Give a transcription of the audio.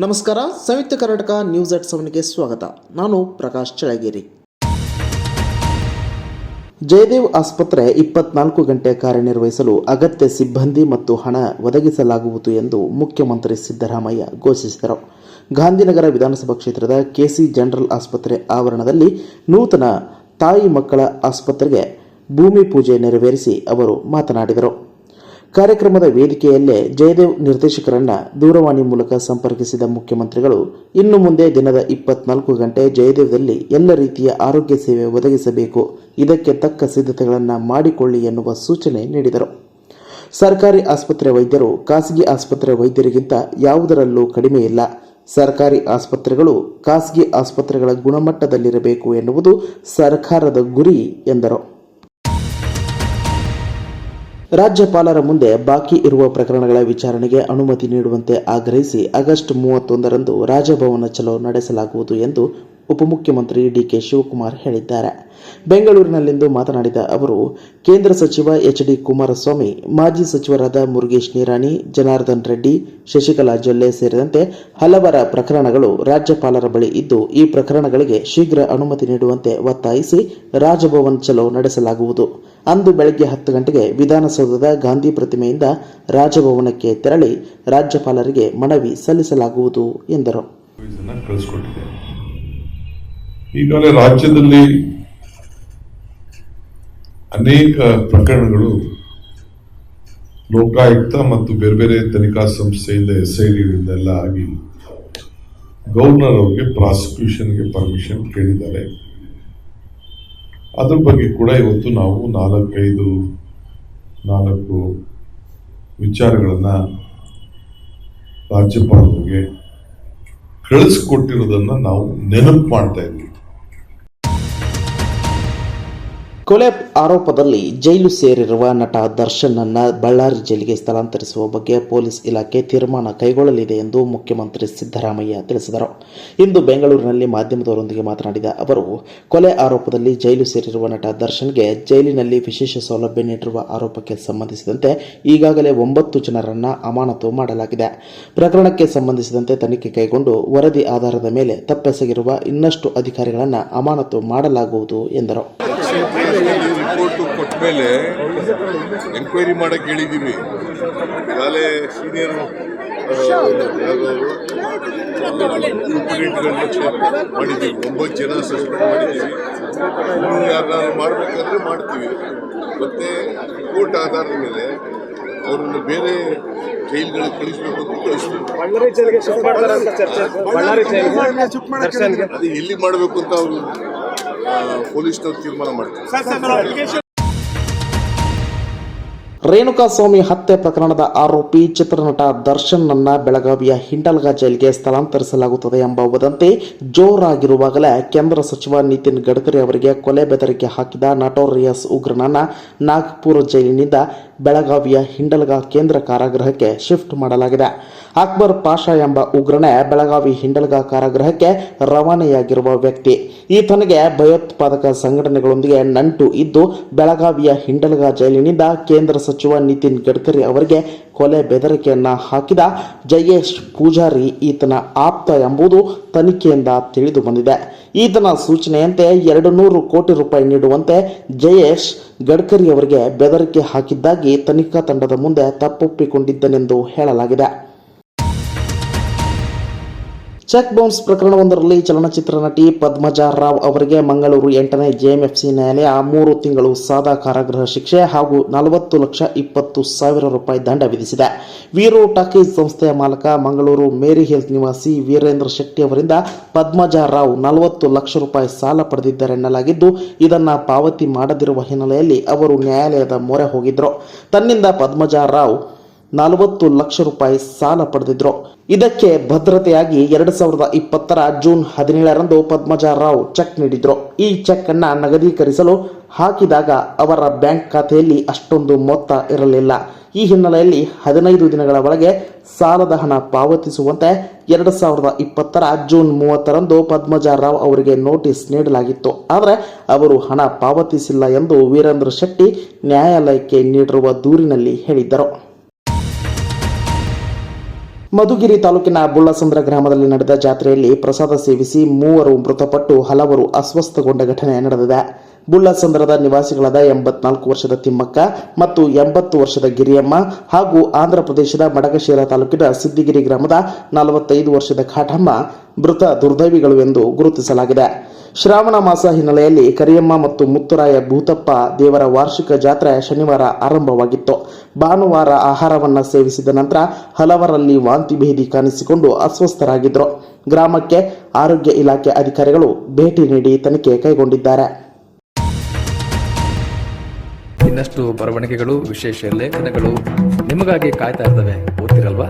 ನಮಸ್ಕಾರ. ಸಂಯುಕ್ತ ಕರ್ನಾಟಕ ನ್ಯೂಸ್ @7ಗೆ ಸ್ವಾಗತ. ನಾನು ಪ್ರಕಾಶ್ ಚಳಗೇರಿ. ಜಯದೇವ್ ಆಸ್ಪತ್ರೆ 24 ಗಂಟೆ ಕಾರ್ಯನಿರ್ವಹಿಸಲು ಅಗತ್ಯ ಸಿಬ್ಬಂದಿ ಮತ್ತು ಹಣ ಒದಗಿಸಲಾಗುವುದು ಎಂದು ಮುಖ್ಯಮಂತ್ರಿ ಸಿದ್ದರಾಮಯ್ಯ ಘೋಷಿಸಿದರು. ಗಾಂಧಿನಗರ ವಿಧಾನಸಭಾ ಕ್ಷೇತ್ರದ ಕೆಸಿ ಜನರಲ್ ಆಸ್ಪತ್ರೆ ಆವರಣದಲ್ಲಿ ನೂತನ ತಾಯಿ ಮಕ್ಕಳ ಆಸ್ಪತ್ರೆಗೆ ಭೂಮಿ ಪೂಜೆ ನೆರವೇರಿಸಿ ಅವರು ಮಾತನಾಡಿದರು. ಕಾರ್ಯಕ್ರಮದ ವೇದಿಕೆಯಲ್ಲೇ ಜಯದೇವ್ ನಿರ್ದೇಶಕರನ್ನ ದೂರವಾಣಿ ಮೂಲಕ ಸಂಪರ್ಕಿಸಿದ ಮುಖ್ಯಮಂತ್ರಿಗಳು ಇನ್ನು ಮುಂದೆ ದಿನದ 24 ಗಂಟೆ ಜಯದೇವದಲ್ಲಿ ಎಲ್ಲ ರೀತಿಯ ಆರೋಗ್ಯ ಸೇವೆ ಒದಗಿಸಬೇಕು, ಇದಕ್ಕೆ ತಕ್ಕ ಸಿದ್ಧತೆಗಳನ್ನು ಮಾಡಿಕೊಳ್ಳಿ ಎನ್ನುವ ಸೂಚನೆ ನೀಡಿದರು. ಸರ್ಕಾರಿ ಆಸ್ಪತ್ರೆ ವೈದ್ಯರು ಖಾಸಗಿ ಆಸ್ಪತ್ರೆ ವೈದ್ಯರಿಗಿಂತ ಯಾವುದರಲ್ಲೂ ಕಡಿಮೆ ಇಲ್ಲ. ಸರ್ಕಾರಿ ಆಸ್ಪತ್ರೆಗಳು ಖಾಸಗಿ ಆಸ್ಪತ್ರೆಗಳ ಗುಣಮಟ್ಟದಲ್ಲಿರಬೇಕು ಎನ್ನುವುದು ಸರ್ಕಾರದ ಗುರಿ ಎಂದರು. ರಾಜ್ಯಪಾಲರ ಮುಂದೆ ಬಾಕಿ ಇರುವ ಪ್ರಕರಣಗಳ ವಿಚಾರಣೆಗೆ ಅನುಮತಿ ನೀಡುವಂತೆ ಆಗ್ರಹಿಸಿ ಆಗಸ್ಟ್ 31ರಂದು ರಾಜಭವನ ಚಲೋ ನಡೆಸಲಾಗುವುದು ಎಂದು ಉಪಮುಖ್ಯಮಂತ್ರಿ ಡಿಕೆ ಶಿವಕುಮಾರ್ ಹೇಳಿದ್ದಾರೆ. ಬೆಂಗಳೂರಿನಲ್ಲಿಂದು ಮಾತನಾಡಿದ ಅವರು, ಕೇಂದ್ರ ಸಚಿವ ಎಚ್.ಡಿ. ಕುಮಾರಸ್ವಾಮಿ, ಮಾಜಿ ಸಚಿವರಾದ ಮುರುಗೇಶ್ ನಿರಾಣಿ, ಜನಾರ್ದನ್ ರೆಡ್ಡಿ, ಶಶಿಕಲಾ ಜೊಲ್ಲೆ ಸೇರಿದಂತೆ ಹಲವರ ಪ್ರಕರಣಗಳು ರಾಜ್ಯಪಾಲರ ಬಳಿ ಇದ್ದು, ಈ ಪ್ರಕರಣಗಳಿಗೆ ಶೀಘ್ರ ಅನುಮತಿ ನೀಡುವಂತೆ ಒತ್ತಾಯಿಸಿ ರಾಜಭವನ್ ಚಲೋ ನಡೆಸಲಾಗುವುದು. ಅಂದು ಬೆಳಗ್ಗೆ 10 ಗಂಟೆಗೆ ವಿಧಾನಸೌಧದ ಗಾಂಧಿ ಪ್ರತಿಮೆಯಿಂದ ರಾಜಭವನಕ್ಕೆ ತೆರಳಿ ರಾಜ್ಯಪಾಲರಿಗೆ ಮನವಿ ಸಲ್ಲಿಸಲಾಗುವುದು ಎಂದರು. ಈಗಾಗಲೇ ರಾಜ್ಯದಲ್ಲಿ ಅನೇಕ ಪ್ರಕರಣಗಳು ಲೋಕಾಯುಕ್ತ ಮತ್ತು ಬೇರೆ ಬೇರೆ ತನಿಖಾ ಸಂಸ್ಥೆಯಿಂದ SID ಎಲ್ಲ ಆಗಿ ಗವರ್ನರ್ ಅವರಿಗೆ ಪ್ರಾಸಿಕ್ಯೂಷನ್ಗೆ ಪರ್ಮಿಷನ್ ಕೇಳಿದ್ದಾರೆ. ಅದ್ರ ಬಗ್ಗೆ ಕೂಡ ಇವತ್ತು ನಾವು 4 ವಿಚಾರಗಳನ್ನ ರಾಜ್ಯಪಾಲರಿಗೆ ಕಳಿಸ್ಕೊಟ್ಟಿರೋದನ್ನ ನಾವು ನೆನಪು ಮಾಡ್ತಾ ಇದ್ವಿ. ಕೊಲೆ ಆರೋಪದಲ್ಲಿ ಜೈಲು ಸೇರಿರುವ ನಟ ದರ್ಶನ್ನನ್ನ ಬಳ್ಳಾರಿ ಜೈಲಿಗೆ ಸ್ಥಳಾಂತರಿಸುವ ಬಗ್ಗೆ ಪೊಲೀಸ್ ಇಲಾಖೆ ತೀರ್ಮಾನ ಕೈಗೊಳ್ಳಲಿದೆ ಎಂದು ಮುಖ್ಯಮಂತ್ರಿ ಸಿದ್ದರಾಮಯ್ಯ ತಿಳಿಸಿದರು. ಇಂದು ಬೆಂಗಳೂರಿನಲ್ಲಿ ಮಾಧ್ಯಮದವರೊಂದಿಗೆ ಮಾತನಾಡಿದ ಅವರು, ಕೊಲೆ ಆರೋಪದಲ್ಲಿ ಜೈಲು ಸೇರಿರುವ ನಟ ದರ್ಶನ್ಗೆ ಜೈಲಿನಲ್ಲಿ ವಿಶೇಷ ಸೌಲಭ್ಯ ನೀಡಿರುವ ಆರೋಪಕ್ಕೆ ಸಂಬಂಧಿಸಿದಂತೆ ಈಗಾಗಲೇ 9 ಜನರನ್ನ ಅಮಾನತು ಮಾಡಲಾಗಿದೆ. ಪ್ರಕರಣಕ್ಕೆ ಸಂಬಂಧಿಸಿದಂತೆ ತನಿಖೆ ಕೈಗೊಂಡು ವರದಿ ಆಧಾರದ ಮೇಲೆ ತಪ್ಪೆಸಗಿರುವ ಇನ್ನಷ್ಟು ಅಧಿಕಾರಿಗಳನ್ನು ಅಮಾನತು ಮಾಡಲಾಗುವುದು ಎಂದರು. ರಿಪೋರ್ಟ್ ಕೊಟ್ಟ ಮೇಲೆ ಎಂಕ್ವೈರಿ ಮಾಡಕ್ಕೆ ಹೇಳಿದ್ದೀವಿ. ಈಗಾಗಲೇ ಸೀನಿಯರ್ ಮಾಡಿದ್ದೀವಿ. 9 ಜನ ಸಸ್ಪೆಂಡ್ ಮಾಡಿದ್ದೀವಿ. ಇನ್ನೂ ಯಾರನ್ನಾರು ಮಾಡಬೇಕಾದ್ರೆ ಮಾಡ್ತೀವಿ. ಮತ್ತೆ ರಿಪೋರ್ಟ್ ಆಧಾರದ ಮೇಲೆ ಅವ್ರನ್ನ ಬೇರೆ ಜೈಲ್ಗಳಿಗೆ ಕಳಿಸಬೇಕು ಅಂತ ಕಳಿಸ್ತೀವಿ. ಅದು ಎಲ್ಲಿ ಮಾಡಬೇಕು ಅಂತ ಅವರು ಪೊಲೀಸ್ನವ್ರು ತೀರ್ಮಾನ ಮಾಡ್ತಾರೆ. ರೇಣುಕಾಸ್ವಾಮಿ ಹತ್ಯೆ ಪ್ರಕರಣದ ಆರೋಪಿ ಚಿತ್ರನಟ ದರ್ಶನ್ನನ್ನ ಬೆಳಗಾವಿಯ ಹಿಂಡಲ್ಗಾ ಜೈಲಿಗೆ ಸ್ಥಳಾಂತರಿಸಲಾಗುತ್ತದೆ ಎಂಬ ವದಂತಿ ಜೋರಾಗಿರುವಾಗಲೇ ಕೇಂದ್ರ ಸಚಿವ ನಿತಿನ್ ಗಡ್ಕರಿ ಅವರಿಗೆ ಕೊಲೆ ಬೆದರಿಕೆ ಹಾಕಿದ ನಟೋರಿಯಸ್ ಉಗ್ರನನ್ನ ನಾಗ್ಪುರ ಜೈಲಿನಿಂದ ಬೆಳಗಾವಿಯ ಹಿಂಡಲ್ಗಾ ಕೇಂದ್ರ ಕಾರಾಗೃಹಕ್ಕೆ ಶಿಫ್ಟ್ ಮಾಡಲಾಗಿದೆ. ಅಕ್ಬರ್ ಪಾಷಾ ಎಂಬ ಉಗ್ರನೇ ಬೆಳಗಾವಿ ಹಿಂಡಲ್ಗಾ ಕಾರಾಗೃಹಕ್ಕೆ ರವಾನೆಯಾಗಿರುವ ವ್ಯಕ್ತಿ. ಈತನಿಗೆ ಭಯೋತ್ಪಾದಕ ಸಂಘಟನೆಗಳೊಂದಿಗೆ ನಂಟು ಇದ್ದು ಬೆಳಗಾವಿಯ ಹಿಂಡಲ್ಗಾ ಜೈಲಿನಿಂದ ಕೇಂದ್ರ ಸಚಿವ ನಿತಿನ್ ಗಡ್ಕರಿ ಅವರಿಗೆ ಕೊಲೆ ಬೆದರಿಕೆಯನ್ನ ಹಾಕಿದ ಜಯೇಶ್ ಪೂಜಾರಿ ಈತನ ಆಪ್ತ ಎಂಬುದು ತನಿಖೆಯಿಂದ ತಿಳಿದು ಬಂದಿದೆ. ಈತನ ಸೂಚನೆಯಂತೆ 200 ಕೋಟಿ ರೂಪಾಯಿ ನೀಡುವಂತೆ ಜಯೇಶ್ ಗಡ್ಕರಿ ಅವರಿಗೆ ಬೆದರಿಕೆ ಹಾಕಿದ್ದಾಗಿ ತನಿಖಾ ತಂಡದ ಮುಂದೆ ತಪ್ಪೊಪ್ಪಿಕೊಂಡಿದ್ದನೆಂದು ಹೇಳಲಾಗಿದೆ. ಚೆಕ್ ಬೌನ್ಸ್ ಪ್ರಕರಣವೊಂದರಲ್ಲಿ ಚಲನಚಿತ್ರ ನಟಿ ಪದ್ಮಜಾ ರಾವ್ ಅವರಿಗೆ ಮಂಗಳೂರು 8ನೇ JMFC ನ್ಯಾಯಾಲಯ 3 ತಿಂಗಳು ಸಾದಾ ಕಾರಾಗೃಹ ಶಿಕ್ಷೆ ಹಾಗೂ 40,20,000 ರೂಪಾಯಿ ದಂಡ ವಿಧಿಸಿದೆ. ವೀರು ಟಾಕೀಸ್ ಸಂಸ್ಥೆಯ ಮಾಲಕ ಮಂಗಳೂರು ಮೇರಿ ಹಿಲ್ಸ್ ನಿವಾಸಿ ವೀರೇಂದ್ರ ಶೆಟ್ಟಿ ಅವರಿಂದ ಪದ್ಮಜಾ ರಾವ್ 40 ಲಕ್ಷ ರೂಪಾಯಿ ಸಾಲ ಪಡೆದಿದ್ದಾರೆನ್ನಲಾಗಿದ್ದು, ಇದನ್ನು ಪಾವತಿ ಮಾಡದಿರುವ ಹಿನ್ನೆಲೆಯಲ್ಲಿ ಅವರು ನ್ಯಾಯಾಲಯದ ಮೊರೆ ಹೋಗಿದ್ರು. ತನ್ನಿಂದ ಪದ್ಮಜಾ ರಾವ್ 40 ಲಕ್ಷ ರೂಪಾಯಿ ಸಾಲ ಪಡೆದಿದ್ರು. ಇದಕ್ಕೆ ಭದ್ರತೆಯಾಗಿ 2020 ಜೂನ್ 17ರಂದು ಪದ್ಮಜಾ ರಾವ್ ಚೆಕ್ ನೀಡಿದ್ರು. ಈ ಚೆಕ್ ಅನ್ನ ನಗದೀಕರಿಸಲು ಹಾಕಿದಾಗ ಅವರ ಬ್ಯಾಂಕ್ ಖಾತೆಯಲ್ಲಿ ಅಷ್ಟೊಂದು ಮೊತ್ತ ಇರಲಿಲ್ಲ. ಈ ಹಿನ್ನೆಲೆಯಲ್ಲಿ 15 ದಿನಗಳ ಒಳಗೆ ಸಾಲದ ಹಣ ಪಾವತಿಸುವಂತೆ 2020 ಜೂನ್ 30ರಂದು ಪದ್ಮಜಾ ರಾವ್ ಅವರಿಗೆ ನೋಟಿಸ್ ನೀಡಲಾಗಿತ್ತು. ಆದರೆ ಅವರು ಹಣ ಪಾವತಿಸಿಲ್ಲ ಎಂದು ವೀರೇಂದ್ರ ಶೆಟ್ಟಿ ನ್ಯಾಯಾಲಯಕ್ಕೆ ನೀಡಿರುವ ದೂರಿನಲ್ಲಿ ಹೇಳಿದ್ದರು. ಮಧುಗಿರಿ ತಾಲೂಕಿನ ಬುಳ್ಳಸಂದ್ರ ಗ್ರಾಮದಲ್ಲಿ ನಡೆದ ಜಾತ್ರೆಯಲ್ಲಿ ಪ್ರಸಾದ ಸೇವಿಸಿ 3 ಮೃತಪಟ್ಟು ಹಲವರು ಅಸ್ವಸ್ಥಗೊಂಡ ಘಟನೆ ನಡೆದಿದೆ. ಬುಳ್ಳಸಂದ್ರದ ನಿವಾಸಿಗಳಾದ 84 ವರ್ಷದ ತಿಮ್ಮಕ್ಕ ಮತ್ತು 80 ವರ್ಷದ ಗಿರಿಯಮ್ಮ ಹಾಗೂ ಆಂಧ್ರ ಪ್ರದೇಶದ ಮಡಗಶಿರ ತಾಲೂಕಿನ ಸಿದ್ದಿಗಿರಿ ಗ್ರಾಮದ 45 ವರ್ಷದ ಖಾಟಮ್ಮ ಮೃತ ದುರ್ದೈವಿಗಳು ಎಂದು ಗುರುತಿಸಲಾಗಿದೆ. ಶ್ರಾವಣ ಮಾಸ ಹಿನ್ನೆಲೆಯಲ್ಲಿ ಕರಿಯಮ್ಮ ಮತ್ತು ಮುತ್ತುರಾಯ ಭೂತಪ್ಪ ದೇವರ ವಾರ್ಷಿಕ ಜಾತ್ರೆ ಶನಿವಾರ ಆರಂಭವಾಗಿತ್ತು. ಭಾನುವಾರ ಆಹಾರವನ್ನು ಸೇವಿಸಿದ ನಂತರ ಹಲವರಲ್ಲಿ ವಾಂತಿ ಭೇದಿ ಕಾಣಿಸಿಕೊಂಡು ಅಸ್ವಸ್ಥರಾಗಿದ್ದರು. ಗ್ರಾಮಕ್ಕೆ ಆರೋಗ್ಯ ಇಲಾಖೆ ಅಧಿಕಾರಿಗಳು ಭೇಟಿ ನೀಡಿ ತನಿಖೆ ಕೈಗೊಂಡಿದ್ದಾರೆ. ಇನ್ನಷ್ಟು ಬರವಣಿಗೆಗಳು, ವಿಶೇಷ ಲೇಖನಗಳು ನಿಮಗಾಗಿ ಕಾಯ್ತಾ ಇರ್ತವೆ. ಓದ್ತಿರಲ್ವಾ?